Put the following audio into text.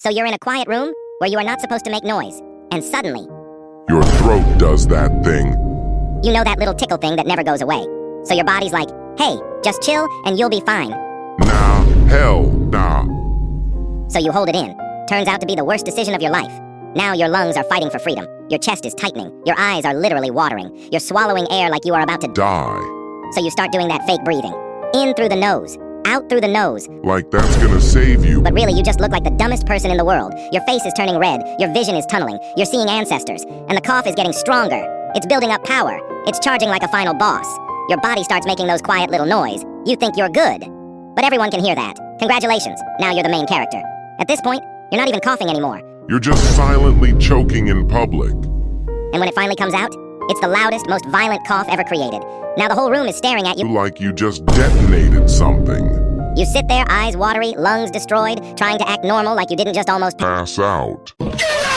So you're in a quiet room where you are not supposed to make noise, and suddenly, Your throat does that thing. you know that little tickle thing that never goes away. So your body's like, hey, just chill and you'll be fine. Nah, hell, nah. So you hold it in. Turns out to be the worst decision of your life. Now your lungs are fighting for freedom. Your chest is tightening. Your eyes are literally watering. You're swallowing air like you are about to Die. So you start doing that fake breathing. In through the nose, out through the nose. Like that's gonna save you. But really, you just look like the dumbest person in the world. Your face is turning red, your vision is tunneling, you're seeing ancestors, and the cough is getting stronger. It's building up power. It's charging like a final boss. Your body starts making those quiet little noise. You think you're good. But everyone can hear that. Congratulations, now you're the main character. At this point, you're not even coughing anymore. You're just silently choking in public. And when it finally comes out, it's the loudest, most violent cough ever created. Now the whole room is staring at you. Like you just detonated something. You sit there, eyes watery, lungs destroyed, trying to act normal like you didn't just almost Pass out.